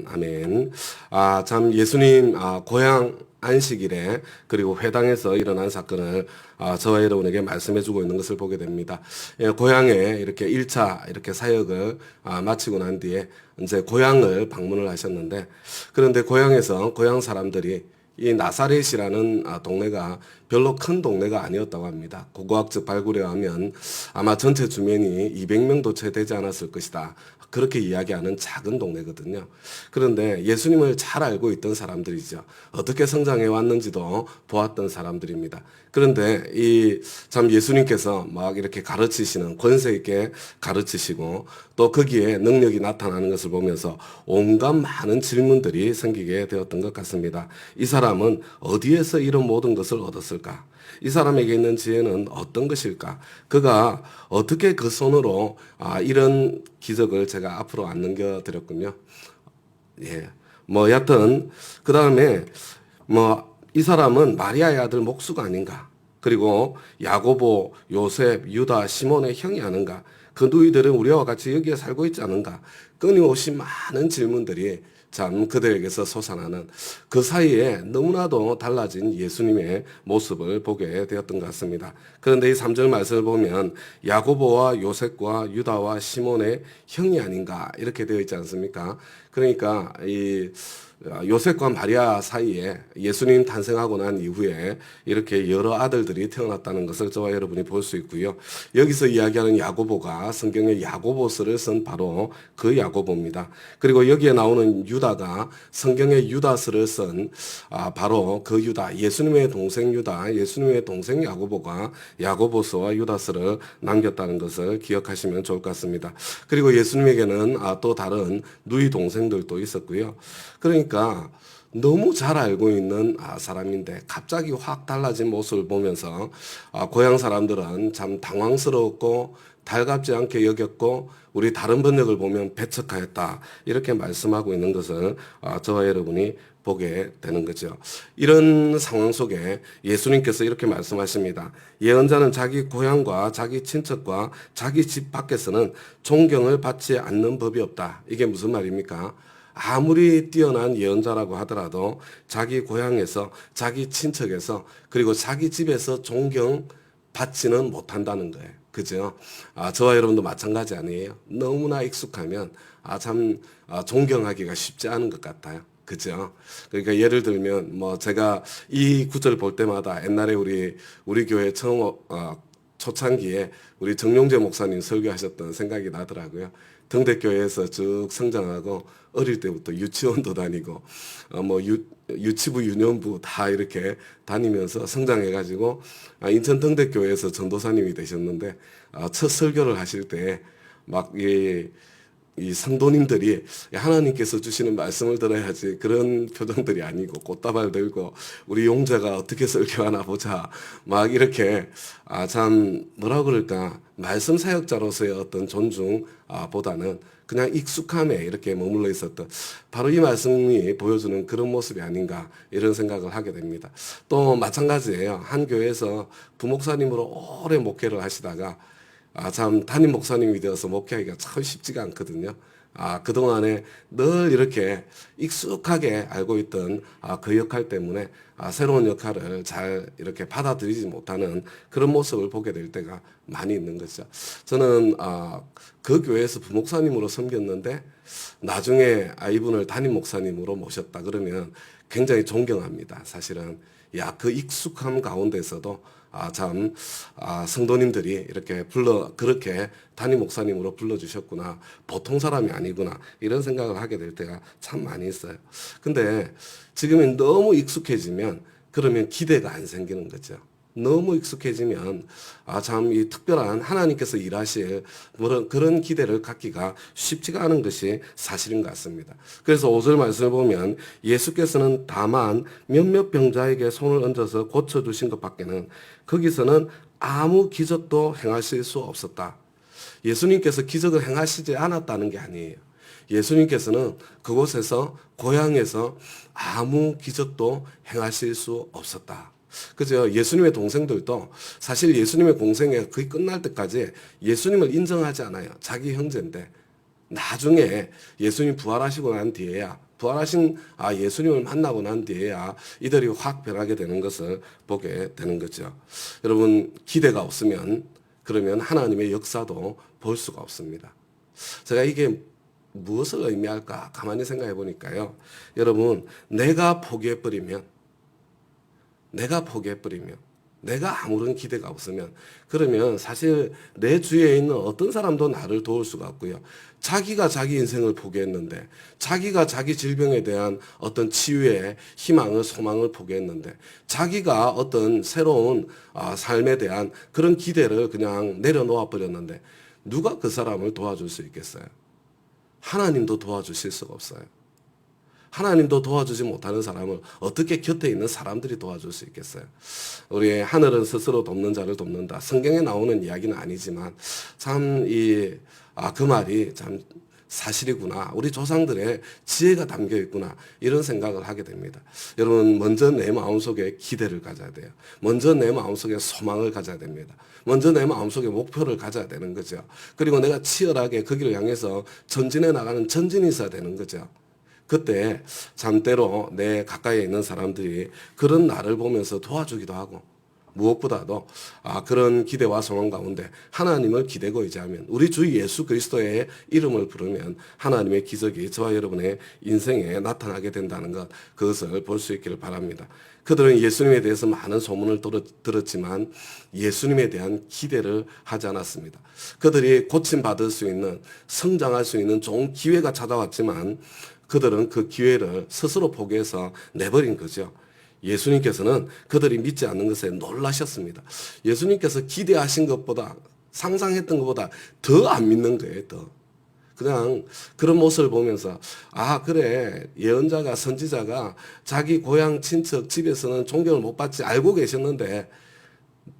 아멘. 참 예수님 고향 안식일에 그리고 회당에서 일어난 사건을 저와 여러분에게 말씀해 주고 있는 것을 보게 됩니다. 고향에 이렇게 1차 이렇게 사역을 마치고 난 뒤에 이제 고향을 방문을 하셨는데, 그런데 고향에서 고향 사람들이 이 나사렛이라는 동네가 별로 큰 동네가 아니었다고 합니다. 고고학적 발굴에 하면 아마 전체 주민이 200명도 채 되지 않았을 것이다, 그렇게 이야기하는 작은 동네거든요. 그런데 예수님을 잘 알고 있던 사람들이죠. 어떻게 성장해 왔는지도 보았던 사람들입니다. 그런데 이 참 예수님께서 막 이렇게 가르치시는, 권세 있게 가르치시고 또 거기에 능력이 나타나는 것을 보면서 온갖 많은 질문들이 생기게 되었던 것 같습니다. 이 사람은 어디에서 이런 모든 것을 얻었을까? 이 사람에게 있는 지혜는 어떤 것일까? 그가 어떻게 그 손으로 이런 기적을 제가 앞으로 안 넘겨드렸군요. 예. 여하튼, 그 다음에, 이 사람은 마리아의 아들 목수가 아닌가? 그리고 야고보, 요셉, 유다, 시몬의 형이 아닌가? 그 누이들은 우리와 같이 여기에 살고 있지 않은가? 끊임없이 많은 질문들이 참 그들에게서 솟아나는, 그 사이에 너무나도 달라진 예수님의 모습을 보게 되었던 것 같습니다. 그런데 이 3절 말씀을 보면 야고보와 요셉과 유다와 시몬의 형이 아닌가 이렇게 되어 있지 않습니까? 그러니까 이 요셉과 마리아 사이에 예수님 탄생하고 난 이후에 이렇게 여러 아들들이 태어났다는 것을 저와 여러분이 볼 수 있고요. 여기서 이야기하는 야고보가 성경에 야고보서를 쓴 바로 그 야고보입니다. 그리고 여기에 나오는 유다가 성경에 유다서를 쓴 바로 그 유다, 예수님의 동생 유다, 예수님의 동생 야고보가 야고보서와 유다서를 남겼다는 것을 기억하시면 좋을 것 같습니다. 그리고 예수님에게는 또 다른 누이 동생들도 있었고요. 그러니까 너무 잘 알고 있는 사람인데 갑자기 확 달라진 모습을 보면서 고향 사람들은 참 당황스러웠고 달갑지 않게 여겼고, 우리 다른 번역을 보면 배척하였다 이렇게 말씀하고 있는 것을 저와 여러분이 보게 되는 거죠. 이런 상황 속에 예수님께서 이렇게 말씀하십니다. 예언자는 자기 고향과 자기 친척과 자기 집 밖에서는 존경을 받지 않는 법이 없다. 이게 무슨 말입니까? 아무리 뛰어난 예언자라고 하더라도 자기 고향에서, 자기 친척에서, 그리고 자기 집에서 존경받지는 못한다는 거예요. 그죠? 저와 여러분도 마찬가지 아니에요? 너무나 익숙하면 참 존경하기가 쉽지 않은 것 같아요. 그죠? 그러니까 예를 들면 제가 이 구절 볼 때마다 옛날에 우리 교회 처음 초창기에 우리 정용재 목사님 설교하셨던 생각이 나더라고요. 등대교회에서 쭉 성장하고 어릴 때부터 유치원도 다니고 유치부 유년부 다 이렇게 다니면서 성장해가지고 인천 등대교회에서 전도사님이 되셨는데 첫 설교를 하실 때 막 이 성도님들이 하나님께서 주시는 말씀을 들어야지, 그런 표정들이 아니고 꽃다발 들고 우리 용자가 어떻게 설교하나 보자 막 이렇게 참 뭐라 그럴까, 말씀 사역자로서의 어떤 존중 보다는 그냥 익숙함에 이렇게 머물러 있었던, 바로 이 말씀이 보여주는 그런 모습이 아닌가 이런 생각을 하게 됩니다. 또 마찬가지예요. 한 교회에서 부목사님으로 오래 목회를 하시다가 참 담임 목사님이 되어서 목회하기가 참 쉽지가 않거든요. 그동안에 늘 이렇게 익숙하게 알고 있던 그 역할 때문에 새로운 역할을 잘 이렇게 받아들이지 못하는 그런 모습을 보게 될 때가 많이 있는 거죠. 저는 그 교회에서 부목사님으로 섬겼는데 나중에 이분을 담임 목사님으로 모셨다 그러면 굉장히 존경합니다. 사실은 그 익숙함 가운데서도 참 성도님들이 이렇게 그렇게 담임 목사님으로 불러주셨구나, 보통 사람이 아니구나 이런 생각을 하게 될 때가 참 많이 있어요. 근데 지금은 너무 익숙해지면 그러면 기대가 안 생기는 거죠. 너무 익숙해지면 참 이 특별한 하나님께서 일하실 그런 기대를 갖기가 쉽지가 않은 것이 사실인 것 같습니다. 그래서 5절 말씀을 보면 예수께서는 다만 몇몇 병자에게 손을 얹어서 고쳐주신 것밖에는 거기서는 아무 기적도 행하실 수 없었다. 예수님께서 기적을 행하시지 않았다는 게 아니에요. 예수님께서는 그곳에서, 고향에서 아무 기적도 행하실 수 없었다. 그죠? 예수님의 동생들도 사실 예수님의 공생에 거의 끝날 때까지 예수님을 인정하지 않아요. 자기 형제인데. 나중에 예수님 부활하시고 난 뒤에야 부활하신 예수님을 만나고 난 뒤에야 이들이 확 변하게 되는 것을 보게 되는 거죠. 여러분, 기대가 없으면 그러면 하나님의 역사도 볼 수가 없습니다. 제가 이게 무엇을 의미할까 가만히 생각해 보니까요. 여러분, 내가 포기해버리면 내가 아무런 기대가 없으면 그러면 사실 내 주위에 있는 어떤 사람도 나를 도울 수가 없고요. 자기가 자기 인생을 포기했는데 자기가 자기 질병에 대한 어떤 치유의 희망을 소망을 포기했는데 자기가 어떤 새로운 삶에 대한 그런 기대를 그냥 내려놓아 버렸는데 누가 그 사람을 도와줄 수 있겠어요? 하나님도 도와주실 수가 없어요. 하나님도 도와주지 못하는 사람을 어떻게 곁에 있는 사람들이 도와줄 수 있겠어요? 우리 하늘은 스스로 돕는 자를 돕는다. 성경에 나오는 이야기는 아니지만 참 그 말이 참 사실이구나. 우리 조상들의 지혜가 담겨 있구나. 이런 생각을 하게 됩니다. 여러분, 먼저 내 마음속에 기대를 가져야 돼요. 먼저 내 마음속에 소망을 가져야 됩니다. 먼저 내 마음속에 목표를 가져야 되는 거죠. 그리고 내가 치열하게 그 길을 향해서 전진해 나가는 전진이 있어야 되는 거죠. 그때 잠때로 내 가까이에 있는 사람들이 그런 나를 보면서 도와주기도 하고 무엇보다도 그런 기대와 소망 가운데 하나님을 기대고 의지하면 우리 주 예수 그리스도의 이름을 부르면 하나님의 기적이 저와 여러분의 인생에 나타나게 된다는 것, 그것을 볼 수 있기를 바랍니다. 그들은 예수님에 대해서 많은 소문을 들었지만 예수님에 대한 기대를 하지 않았습니다. 그들이 고침받을 수 있는, 성장할 수 있는 좋은 기회가 찾아왔지만 그들은 그 기회를 스스로 포기해서 내버린 거죠. 예수님께서는 그들이 믿지 않는 것에 놀라셨습니다. 예수님께서 기대하신 것보다, 상상했던 것보다 더 안 믿는 거예요, 더. 그냥 그런 모습을 보면서 그래, 예언자가, 선지자가 자기 고향 친척 집에서는 존경을 못 받지 알고 계셨는데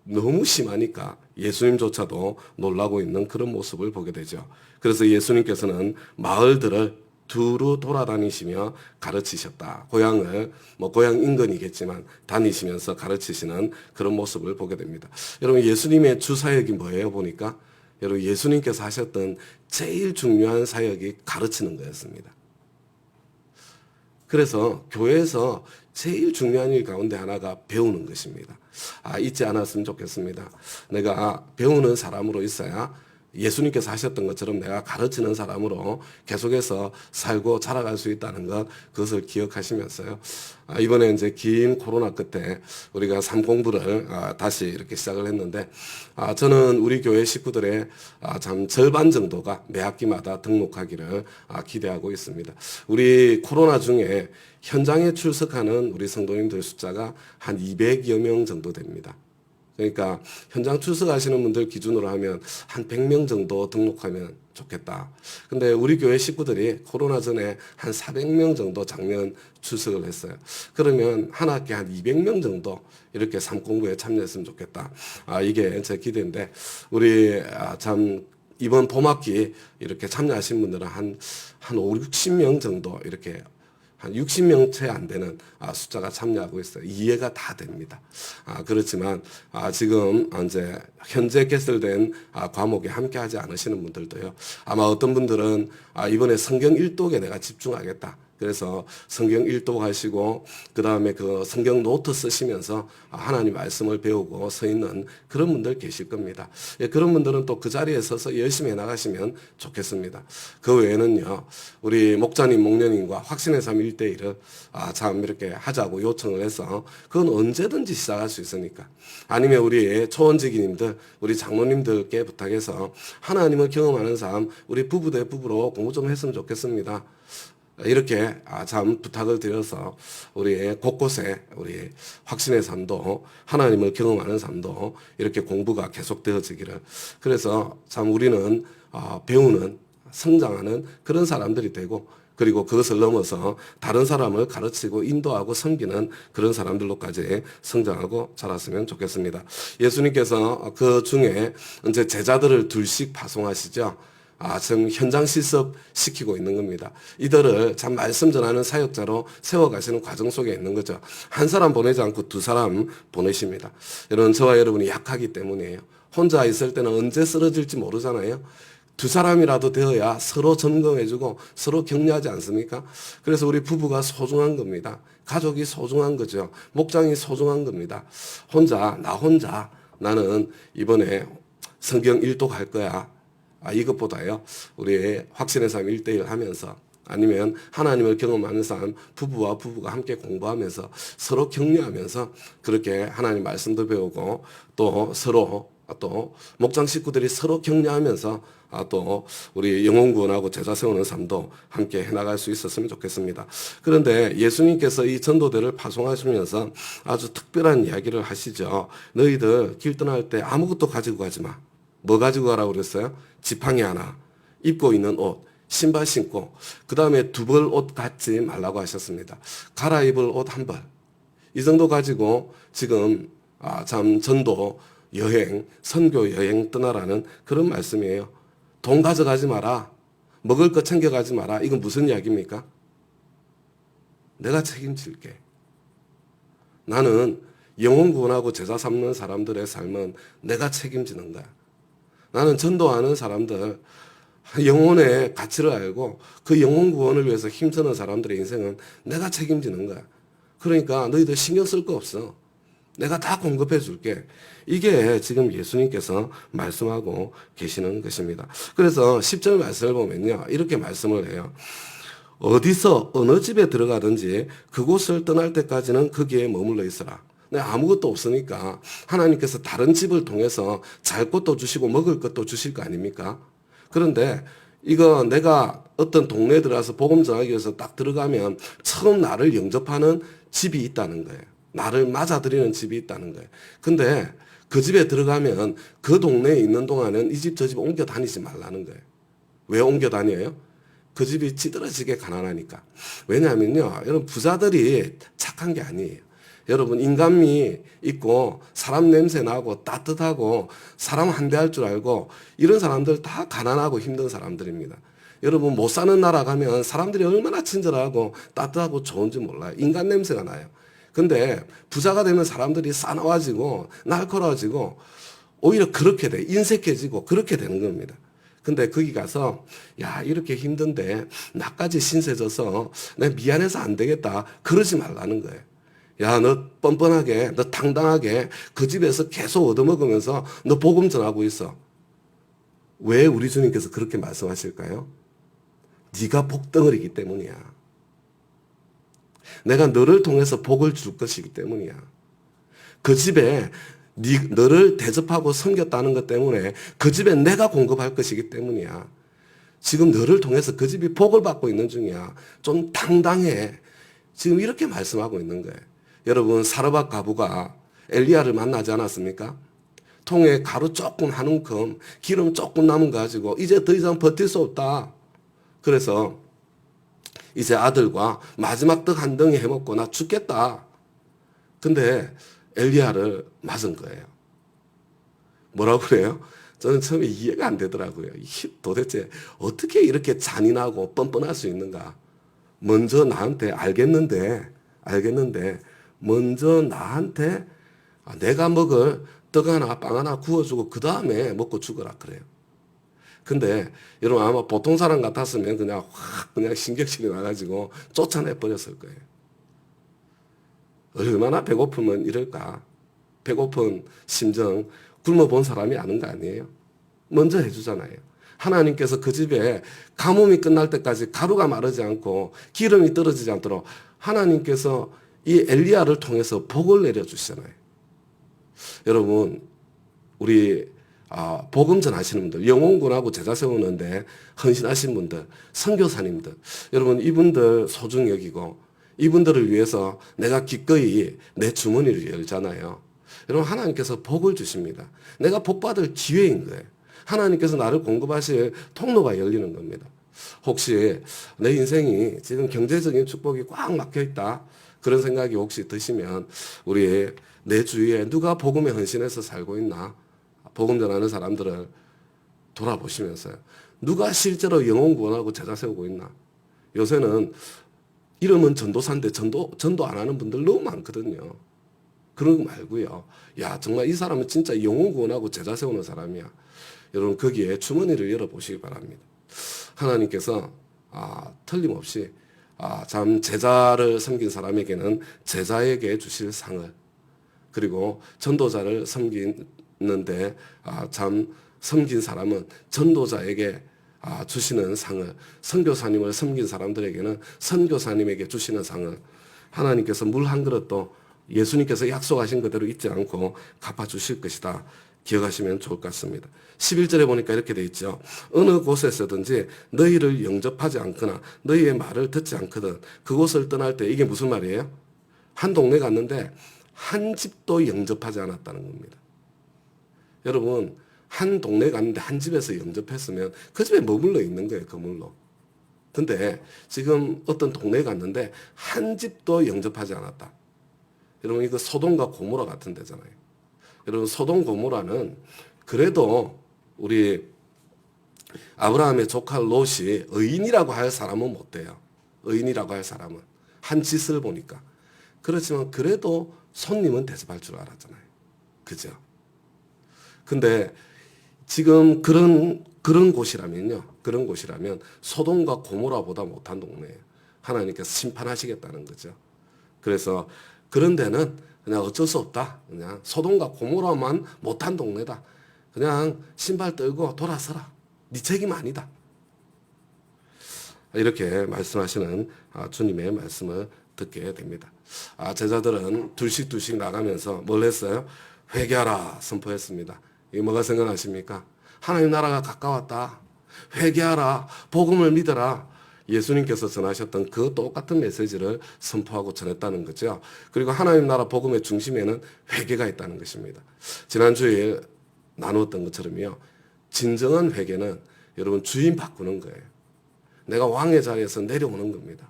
너무 심하니까 예수님조차도 놀라고 있는 그런 모습을 보게 되죠. 그래서 예수님께서는 마을들을 두루 돌아다니시며 가르치셨다. 고향을 고향 인근이겠지만 다니시면서 가르치시는 그런 모습을 보게 됩니다. 여러분, 예수님의 주 사역이 뭐예요? 보니까 여러분, 예수님께서 하셨던 제일 중요한 사역이 가르치는 거였습니다. 그래서 교회에서 제일 중요한 일 가운데 하나가 배우는 것입니다. 잊지 않았으면 좋겠습니다. 내가 배우는 사람으로 있어야 예수님께서 하셨던 것처럼 내가 가르치는 사람으로 계속해서 살고 자라갈 수 있다는 것, 그것을 기억하시면서요. 이번에 이제 긴 코로나 끝에 우리가 삶 공부를 다시 이렇게 시작을 했는데, 저는 우리 교회 식구들의 참 절반 정도가 매 학기마다 등록하기를 기대하고 있습니다. 우리 코로나 중에 현장에 출석하는 우리 성도님들 숫자가 한 200여 명 정도 됩니다. 그러니까 현장 출석하시는 분들 기준으로 하면 한 100명 정도 등록하면 좋겠다. 근데 우리 교회 식구들이 코로나 전에 한 400명 정도 작년 출석을 했어요. 그러면 한 학기 한 200명 정도 이렇게 삶 공부에 참여했으면 좋겠다. 이게 제 기대인데, 우리 참 이번 봄학기 이렇게 참여하신 분들은 한 5, 60명 정도 이렇게 한 60명 채 안 되는 숫자가 참여하고 있어요. 이해가 다 됩니다. 그렇지만 지금 이제 현재 개설된 과목에 함께 하지 않으시는 분들도요. 아마 어떤 분들은 이번에 성경 일독에 내가 집중하겠다. 그래서 성경 일독 하시고 그 다음에 그 성경 노트 쓰시면서 하나님 말씀을 배우고 서 있는 그런 분들 계실 겁니다. 그런 분들은 또 그 자리에 서서 열심히 해나가시면 좋겠습니다. 그 외에는요, 우리 목자님, 목녀님과 확신의 삶 1대1을 참 이렇게 하자고 요청을 해서 그건 언제든지 시작할 수 있으니까, 아니면 우리 초원지기님들, 우리 장로님들께 부탁해서 하나님을 경험하는 삶, 우리 부부 대 부부로 공부 좀 했으면 좋겠습니다. 이렇게 참 부탁을 드려서 우리 곳곳에 우리 확신의 삶도, 하나님을 경험하는 삶도 이렇게 공부가 계속되어지기를, 그래서 참 우리는 배우는, 성장하는 그런 사람들이 되고, 그리고 그것을 넘어서 다른 사람을 가르치고 인도하고 섬기는 그런 사람들로까지 성장하고 자랐으면 좋겠습니다. 예수님께서 그 중에 이제 제자들을 둘씩 파송하시죠. 지금 현장 실습시키고 있는 겁니다. 이들을 참 말씀 전하는 사역자로 세워가시는 과정 속에 있는 거죠. 한 사람 보내지 않고 두 사람 보내십니다. 여러분, 저와 여러분이 약하기 때문이에요. 혼자 있을 때는 언제 쓰러질지 모르잖아요. 두 사람이라도 되어야 서로 점검해주고 서로 격려하지 않습니까? 그래서 우리 부부가 소중한 겁니다. 가족이 소중한 거죠. 목장이 소중한 겁니다. 나 혼자 나는 이번에 성경 1도 갈 거야. 이것보다요. 우리 확신의 삶 1대1 하면서 아니면 하나님을 경험하는 삶 부부와 부부가 함께 공부하면서 서로 격려하면서 그렇게 하나님 말씀도 배우고 또 서로 또 목장 식구들이 서로 격려하면서 또 우리 영혼구원하고 제자 세우는 삶도 함께 해나갈 수 있었으면 좋겠습니다. 그런데 예수님께서 이 전도대를 파송하시면서 아주 특별한 이야기를 하시죠. 너희들 길 떠날 때 아무것도 가지고 가지 마. 뭐 가지고 가라고 그랬어요? 지팡이 하나, 입고 있는 옷, 신발 신고, 그 다음에 두 벌 옷 갖지 말라고 하셨습니다. 갈아입을 옷 한 벌. 이 정도 가지고 지금 참 전도 여행, 선교 여행 떠나라는 그런 말씀이에요. 돈 가져가지 마라. 먹을 거 챙겨가지 마라. 이건 무슨 이야기입니까? 내가 책임질게. 나는 영혼 구원하고 제자 삼는 사람들의 삶은 내가 책임지는 거야. 나는 전도하는 사람들, 영혼의 가치를 알고 그 영혼 구원을 위해서 힘쓰는 사람들의 인생은 내가 책임지는 거야. 그러니까 너희들 신경 쓸 거 없어. 내가 다 공급해 줄게. 이게 지금 예수님께서 말씀하고 계시는 것입니다. 그래서 10절 말씀을 보면요. 이렇게 말씀을 해요. 어디서 어느 집에 들어가든지 그곳을 떠날 때까지는 거기에 머물러 있으라. 아무것도 없으니까 하나님께서 다른 집을 통해서 잘 것도 주시고 먹을 것도 주실 거 아닙니까? 그런데 이거 내가 어떤 동네에 들어가서 복음 전하기 위해서 딱 들어가면 처음 나를 영접하는 집이 있다는 거예요. 나를 맞아들이는 집이 있다는 거예요. 근데 그 집에 들어가면 그 동네에 있는 동안은 이 집 저 집 옮겨 다니지 말라는 거예요. 왜 옮겨 다녀요? 그 집이 찌들어지게 가난하니까. 왜냐하면요, 여러분 부자들이 착한 게 아니에요. 여러분 인간미 있고 사람 냄새 나고 따뜻하고 사람 한대할 줄 알고 이런 사람들 다 가난하고 힘든 사람들입니다. 여러분 못 사는 나라 가면 사람들이 얼마나 친절하고 따뜻하고 좋은지 몰라요. 인간 냄새가 나요. 근데 부자가 되면 사람들이 싸나워지고 날카로워지고 오히려 그렇게 돼. 인색해지고 그렇게 되는 겁니다. 근데 거기 가서 야 이렇게 힘든데 나까지 신세져서 내가 미안해서 안 되겠다 그러지 말라는 거예요. 야 너 뻔뻔하게 너 당당하게 그 집에서 계속 얻어먹으면서 너 복음 전하고 있어. 왜 우리 주님께서 그렇게 말씀하실까요? 네가 복덩어리기 때문이야. 내가 너를 통해서 복을 줄 것이기 때문이야. 그 집에 너를 대접하고 섬겼다는 것 때문에 그 집에 내가 공급할 것이기 때문이야. 지금 너를 통해서 그 집이 복을 받고 있는 중이야. 좀 당당해. 지금 이렇게 말씀하고 있는 거예요. 여러분 사르밧 과부가 엘리야를 만나지 않았습니까? 통에 가루 조금 한 움큼 기름 조금 남은 거 가지고 이제 더 이상 버틸 수 없다. 그래서 이제 아들과 마지막 떡 한 덩이 해먹고 나 죽겠다. 근데 엘리야를 맞은 거예요. 뭐라고 그래요? 저는 처음에 이해가 안 되더라고요. 도대체 어떻게 이렇게 잔인하고 뻔뻔할 수 있는가? 먼저 나한테 알겠는데 먼저 나한테 내가 먹을 떡 하나 빵 하나 구워주고 그 다음에 먹고 죽어라 그래요. 근데 여러분 아마 보통 사람 같았으면 그냥 확 그냥 신경질이 나가지고 쫓아내 버렸을 거예요. 얼마나 배고프면 이럴까? 배고픈 심정 굶어본 사람이 아는 거 아니에요? 먼저 해주잖아요. 하나님께서 그 집에 가뭄이 끝날 때까지 가루가 마르지 않고 기름이 떨어지지 않도록 하나님께서 이 엘리야를 통해서 복을 내려주시잖아요. 여러분 우리 복음 전하시는 분들, 영혼군하고 제자 세우는데 헌신하신 분들, 선교사님들, 여러분 이분들 소중히 여기고 이분들을 위해서 내가 기꺼이 내 주머니를 열잖아요. 여러분 하나님께서 복을 주십니다. 내가 복받을 기회인 거예요. 하나님께서 나를 공급하실 통로가 열리는 겁니다. 혹시 내 인생이 지금 경제적인 축복이 꽉 막혀 있다. 그런 생각이 혹시 드시면 우리 내 주위에 누가 복음에 헌신해서 살고 있나? 복음 전하는 사람들을 돌아보시면서요. 누가 실제로 영혼 구원하고 제자 세우고 있나? 요새는 이름은 전도사인데 전도 안 하는 분들 너무 많거든요. 그런 거 말고요. 야 정말 이 사람은 진짜 영혼 구원하고 제자 세우는 사람이야. 여러분 거기에 주머니를 열어보시기 바랍니다. 하나님께서 틀림없이 참 제자를 섬긴 사람에게는 제자에게 주실 상을, 그리고 전도자를 섬기는데 참 섬긴 사람은 전도자에게 주시는 상을, 선교사님을 섬긴 사람들에게는 선교사님에게 주시는 상을 하나님께서 물 한 그릇도 예수님께서 약속하신 그대로 잊지 않고 갚아주실 것이다. 기억하시면 좋을 것 같습니다. 11절에 보니까 이렇게 돼 있죠. 어느 곳에서든지 너희를 영접하지 않거나 너희의 말을 듣지 않거든 그곳을 떠날 때, 이게 무슨 말이에요? 한 동네 갔는데 한 집도 영접하지 않았다는 겁니다. 여러분, 한 동네 갔는데 한 집에서 영접했으면 그 집에 머물러 있는 거예요, 그물로. 근데 지금 어떤 동네에 갔는데 한 집도 영접하지 않았다. 여러분, 이거 소돔과 고모라 같은 데잖아요. 여러분, 소돔 고모라는 그래도 우리 아브라함의 조카 롯이 의인이라고 할 사람은 못 돼요. 의인이라고 할 사람은. 한 짓을 보니까. 그렇지만 그래도 손님은 대접할 줄 알았잖아요. 그죠? 근데 지금 그런 곳이라면요. 그런 곳이라면 소돔과 고모라보다 못한 동네예요. 하나님께서 심판하시겠다는 거죠. 그래서 그런 데는 그냥 어쩔 수 없다. 그냥 소돔과 고모라만 못한 동네다. 그냥 신발 떨고 돌아서라. 네 책임 아니다. 이렇게 말씀하시는 주님의 말씀을 듣게 됩니다. 제자들은 둘씩 나가면서 뭘 했어요? 회개하라 선포했습니다. 이게 뭐가 생각나십니까? 하나님 나라가 가까웠다. 회개하라. 복음을 믿어라. 예수님께서 전하셨던 그 똑같은 메시지를 선포하고 전했다는 거죠. 그리고 하나님 나라 복음의 중심에는 회개가 있다는 것입니다. 지난주에 나누었던 것처럼요. 진정한 회개는 여러분 주인 바꾸는 거예요. 내가 왕의 자리에서 내려오는 겁니다.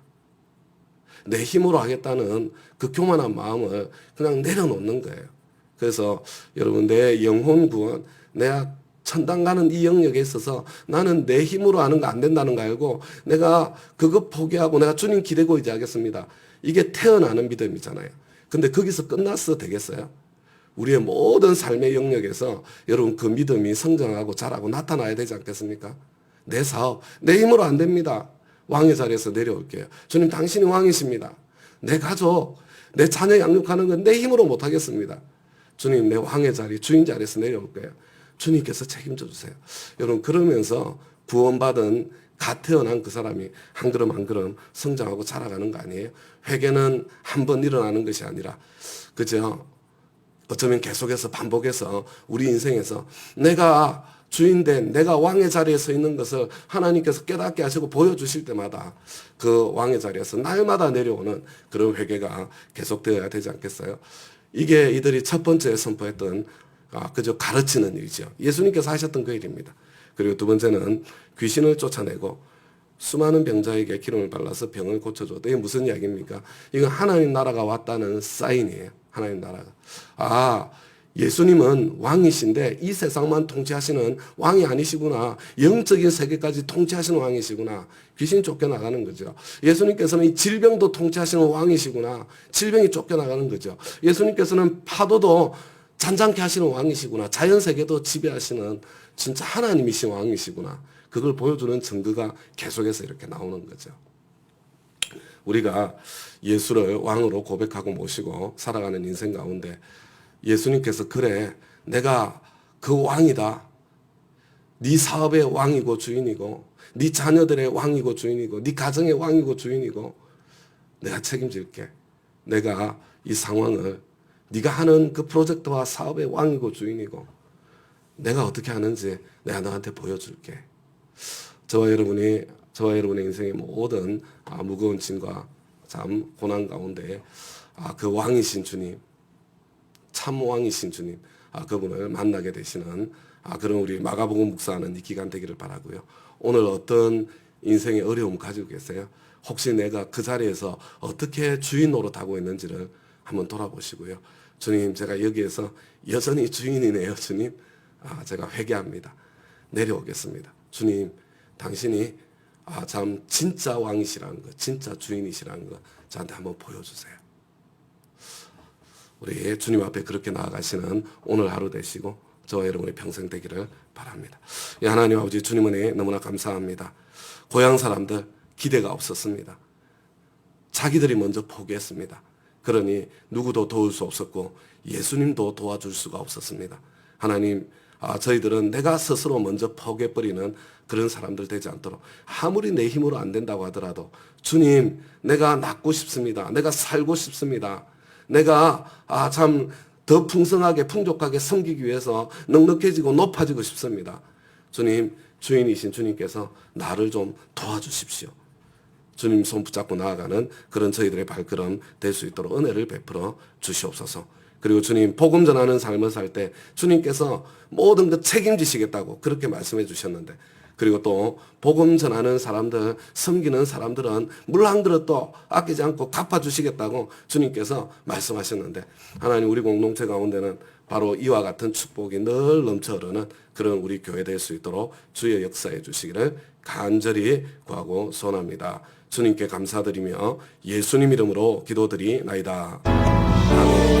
내 힘으로 하겠다는 그 교만한 마음을 그냥 내려놓는 거예요. 그래서 여러분, 내 영혼 구원, 내가 천당 가는 이 영역에 있어서 나는 내 힘으로 하는 거 안 된다는 거 알고 내가 그거 포기하고 내가 주님 기대고 의지하겠습니다. 이게 태어나는 믿음이잖아요. 근데 거기서 끝났어 되겠어요? 우리의 모든 삶의 영역에서 여러분 그 믿음이 성장하고 자라고 나타나야 되지 않겠습니까? 내 사업, 내 힘으로 안 됩니다. 왕의 자리에서 내려올게요. 주님 당신이 왕이십니다. 내 가족, 내 자녀 양육하는 건 내 힘으로 못하겠습니다. 주님 내 왕의 자리, 주인 자리에서 내려올 거예요. 주님께서 책임져 주세요. 여러분, 그러면서 구원받은 갓 태어난 그 사람이 한 걸음 한 걸음 성장하고 자라가는 거 아니에요? 회개는 한 번 일어나는 것이 아니라, 그죠? 어쩌면 계속해서 반복해서 우리 인생에서 내가 주인된, 내가 왕의 자리에 서 있는 것을 하나님께서 깨닫게 하시고 보여주실 때마다 그 왕의 자리에서 날마다 내려오는 그런 회개가 계속되어야 되지 않겠어요? 이게 이들이 첫 번째 선포했던 그저 가르치는 일이죠. 예수님께서 하셨던 그 일입니다. 그리고 두 번째는 귀신을 쫓아내고 수많은 병자에게 기름을 발라서 병을 고쳐줬다. 이게 무슨 이야기입니까? 이건 하나님 나라가 왔다는 사인이에요. 하나님 나라가. 예수님은 왕이신데 이 세상만 통치하시는 왕이 아니시구나. 영적인 세계까지 통치하시는 왕이시구나. 귀신 쫓겨나가는 거죠. 예수님께서는 이 질병도 통치하시는 왕이시구나. 질병이 쫓겨나가는 거죠. 예수님께서는 파도도 잔잔케 하시는 왕이시구나. 자연세계도 지배하시는 진짜 하나님이신 왕이시구나. 그걸 보여주는 증거가 계속해서 이렇게 나오는 거죠. 우리가 예수를 왕으로 고백하고 모시고 살아가는 인생 가운데 예수님께서 그래, 내가 그 왕이다. 네 사업의 왕이고 주인이고 네 자녀들의 왕이고 주인이고 네 가정의 왕이고 주인이고 내가 책임질게. 내가 이 상황을 네가 하는 그 프로젝트와 사업의 왕이고 주인이고 내가 어떻게 하는지 내가 너한테 보여줄게. 저와 여러분의 인생의 모든 무거운 짐과 참 고난 가운데 그 왕이신 주님, 참 왕이신 주님, 그분을 만나게 되시는 그런 우리 마가복음 묵상하는 이 기간 되기를 바라고요. 오늘 어떤 인생의 어려움 가지고 계세요? 혹시 내가 그 자리에서 어떻게 주인 노릇하고 있는지를 한번 돌아보시고요. 주님, 제가 여기에서 여전히 주인이네요. 주님, 제가 회개합니다. 내려오겠습니다. 주님, 당신이 참 진짜 왕이시라는 거, 진짜 주인이시라는 거 저한테 한번 보여주세요. 우리 주님 앞에 그렇게 나아가시는 오늘 하루 되시고 저와 여러분의 평생 되기를 바랍니다. 예, 하나님 아버지 주님 은혜 너무나 감사합니다. 고향 사람들 기대가 없었습니다. 자기들이 먼저 포기했습니다. 그러니 누구도 도울 수 없었고 예수님도 도와줄 수가 없었습니다. 하나님, 저희들은 내가 스스로 먼저 포기해버리는 그런 사람들 되지 않도록 아무리 내 힘으로 안 된다고 하더라도 주님, 내가 낫고 싶습니다. 내가 살고 싶습니다. 내가 참 더 풍성하게 풍족하게 섬기기 위해서 넉넉해지고 높아지고 싶습니다. 주님, 주인이신 주님께서 나를 좀 도와주십시오. 주님 손 붙잡고 나아가는 그런 저희들의 발걸음 될 수 있도록 은혜를 베풀어 주시옵소서. 그리고 주님 복음 전하는 삶을 살 때 주님께서 모든 것 책임지시겠다고 그렇게 말씀해 주셨는데, 그리고 또 복음 전하는 사람들, 섬기는 사람들은 물 한 그릇도 아끼지 않고 갚아주시겠다고 주님께서 말씀하셨는데, 하나님 우리 공동체 가운데는 바로 이와 같은 축복이 늘 넘쳐 흐르는 그런 우리 교회 될 수 있도록 주의 역사해 주시기를 간절히 구하고 소원합니다. 주님께 감사드리며 예수님 이름으로 기도드리나이다. 아멘.